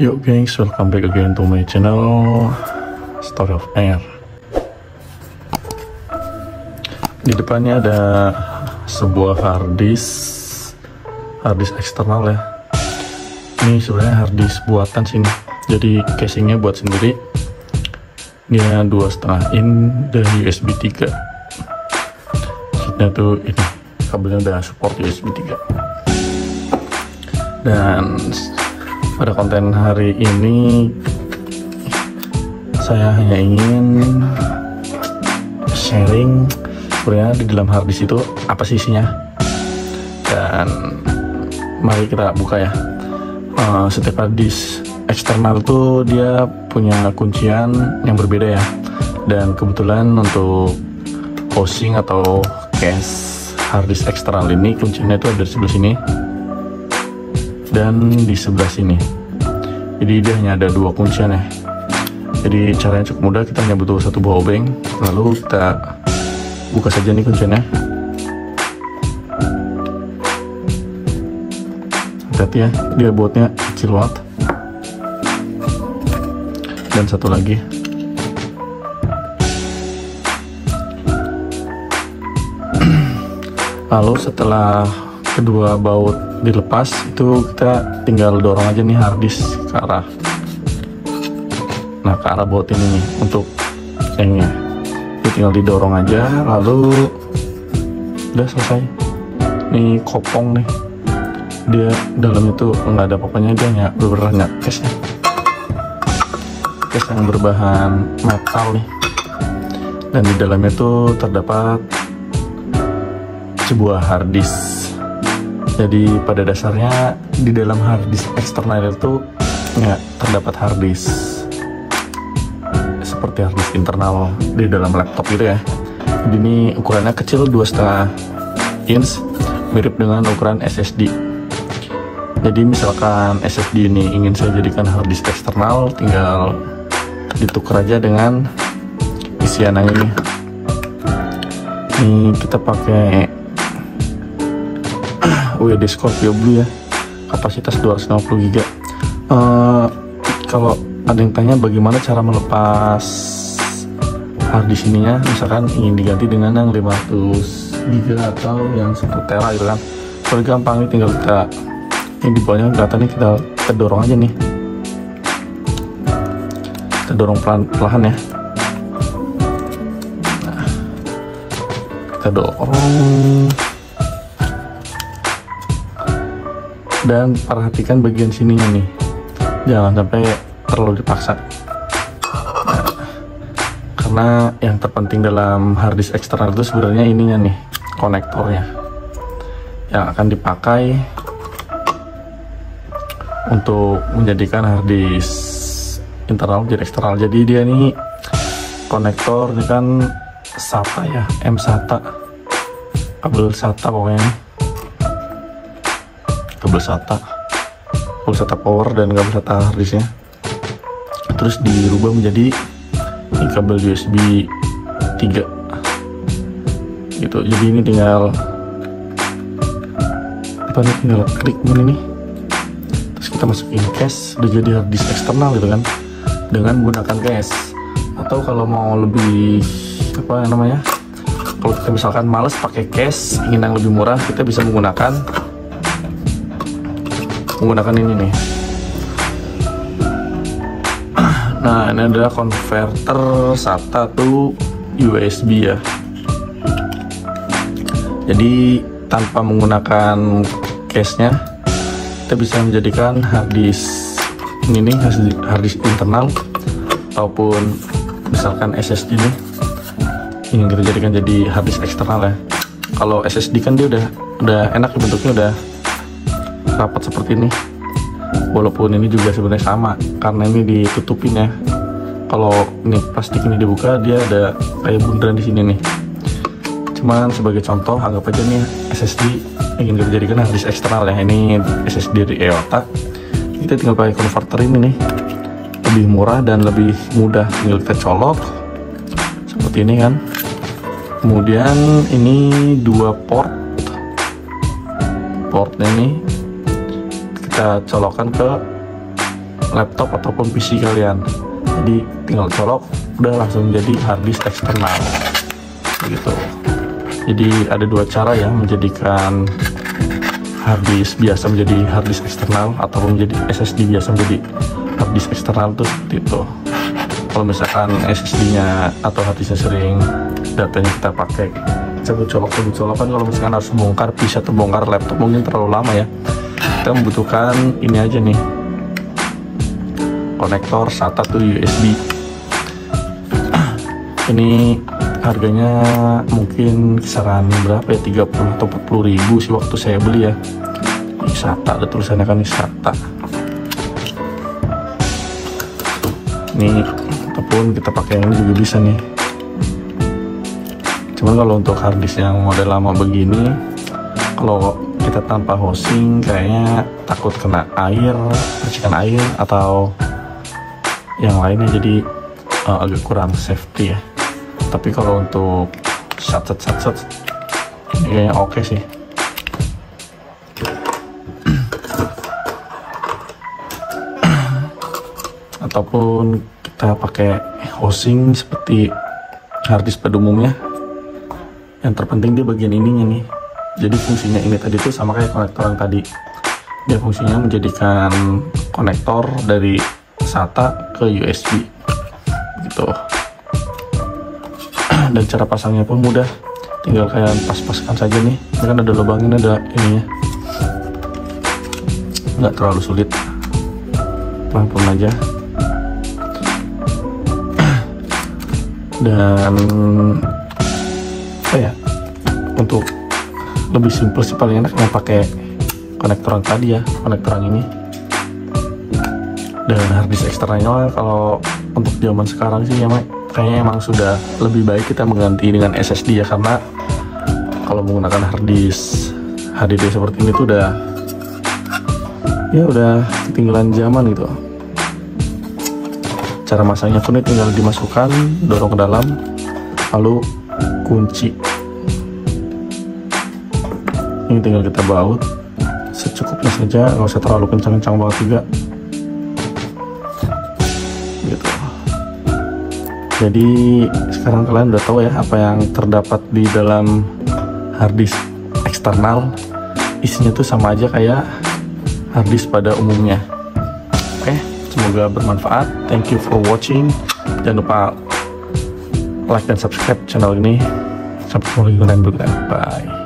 Yo gengs, welcome back again to my channel Story of Air. Di depannya ada sebuah harddisk eksternal ya. Ini sebenarnya harddisk buatan sini, jadi casingnya buat sendiri. Dia 2,5 in dari USB 3. Maksudnya tuh ini kabelnya udah support USB 3. Dan pada konten hari ini saya hanya ingin sharing sebenarnya di dalam harddisk itu apa sih isinya, dan mari kita buka ya. Setiap harddisk eksternal tuh dia punya kuncian yang berbeda ya, dan kebetulan untuk housing atau case harddisk eksternal ini kuncinya itu ada di sebelah sini dan di sebelah sini. Jadi dia hanya ada dua kuncian ya. Jadi caranya cukup mudah, kita hanya butuh satu buah obeng, lalu kita buka saja nih kuncinya. Hati-hati ya, dia buatnya kecil banget. Dan satu lagi. Lalu setelah kedua baut dilepas, itu kita tinggal dorong aja nih harddisk ke arah baut ini nih untuk ringnya. Jadi tinggal didorong aja, lalu udah selesai. Nih kopong nih, dia dalamnya tuh nggak ada apa-apanya, dia hanya bener-bener case yang berbahan metal nih, dan di dalamnya tuh terdapat sebuah harddisk. Jadi pada dasarnya di dalam harddisk eksternal itu nggak terdapat harddisk seperti harddisk internal di dalam laptop gitu ya. Jadi ini ukurannya kecil, 2,5 inch, mirip dengan ukuran SSD. Jadi misalkan SSD ini ingin saya jadikan harddisk eksternal, tinggal ditukar aja dengan isian yang ini. Ini kita pakai WD Scorpio Blue ya, kapasitas 250 GB. Kalau ada yang tanya bagaimana cara melepas harddisk ininya, misalkan ingin diganti dengan yang 500 GB atau yang 1 tera gitu kan, paling gampang nih, tinggal kita ini di bawahnya kelihatan nih, kita dorong aja nih, kita dorong pelan-pelan ya. Nah, kita dorong. Dan perhatikan bagian sininya nih, jangan sampai terlalu dipaksa. Nah, karena yang terpenting dalam harddisk eksternal itu sebenarnya ininya nih, konektornya yang akan dipakai untuk menjadikan harddisk internal jadi eksternal. Jadi dia nih konektor ini kan SATA ya, M-SATA, kabel SATA pokoknya nih. Kabel SATA power dan kabel SATA harddisknya, terus dirubah menjadi ini kabel USB 3 gitu. Jadi ini tinggal klik ini nih, terus kita masukin case, udah jadi harddisk eksternal gitu kan, dengan menggunakan case. Atau kalau mau lebih kalau kita misalkan males pakai case, ingin yang lebih murah, kita bisa menggunakan ini nih. Nah, ini adalah converter SATA to USB ya. Jadi tanpa menggunakan case-nya, kita bisa menjadikan harddisk ini nih, harddisk internal ataupun misalkan SSD nih, ingin kita jadikan jadi harddisk eksternal ya. Kalau SSD kan dia udah enak, bentuknya udah rapat seperti ini, walaupun ini juga sebenarnya sama karena ini ditutupin ya. Kalau ini plastik ini dibuka, dia ada kayak bundaran di sini nih. Cuman sebagai contoh, anggap aja nih SSD ingin kita jadikan harddisk eksternal ya. Ini SSD dari EOTA, kita tinggal pakai converter ini nih, lebih murah dan lebih mudah. Tinggal kita colok seperti ini kan. Kemudian ini dua portnya nih kita colokkan ke laptop ataupun PC kalian. Jadi tinggal colok, udah langsung jadi harddisk eksternal begitu. Jadi ada dua cara ya menjadikan harddisk biasa menjadi harddisk eksternal ataupun menjadi SSD biasa menjadi harddisk eksternal tuh seperti itu. Kalau misalkan SSD-nya atau harddisknya sering datanya kita pakai cabut-colok kan, kalau misalkan harus bongkar PC atau bongkar laptop mungkin terlalu lama ya. Kita membutuhkan ini aja nih, konektor SATA tuh USB. Ini harganya mungkin kisaran berapa ya, 30 atau 40 ribu sih waktu saya beli ya. Ini SATA, ada tulisannya kan, ini SATA. Ini ataupun kita pakai yang ini juga bisa nih. Cuman kalau untuk harddisk yang model lama begini, kalau kita tanpa housing kayaknya takut kena air, percikan air atau yang lainnya, jadi agak kurang safety ya. Tapi kalau untuk satset ini kayaknya oke sih. Ataupun kita pakai housing seperti harddisk pada umumnya. Yang terpenting dia bagian ininya nih. Jadi fungsinya ini tadi tuh sama kayak konektor yang tadi. Dia fungsinya menjadikan konektor dari SATA ke USB gitu. Dan cara pasangnya pun mudah, tinggal kalian pas-paskan saja nih. Ini kan ada lubangnya, ada ininya, nggak terlalu sulit, pelan-pelan aja. Dan apa ya, untuk lebih simpel sih paling enak yang pakai konektor yang tadi ya, konektor yang ini. Dan harddisk eksternalnya kalau untuk zaman sekarang sih ya, kayaknya emang sudah lebih baik kita mengganti dengan SSD ya, karena kalau menggunakan harddisk HDD seperti ini tuh udah ketinggalan zaman gitu. Cara masangnya pun ini tinggal dimasukkan, dorong ke dalam, lalu kunci. Ini tinggal kita baut secukupnya saja, nggak usah terlalu kencang-kencang banget juga gitu. Jadi sekarang kalian udah tahu ya apa yang terdapat di dalam harddisk eksternal. Isinya tuh sama aja kayak harddisk pada umumnya. Oke, semoga bermanfaat. Thank you for watching. Jangan lupa like dan subscribe channel ini. Sampai ketemu lagi di konten berikutnya. Bye.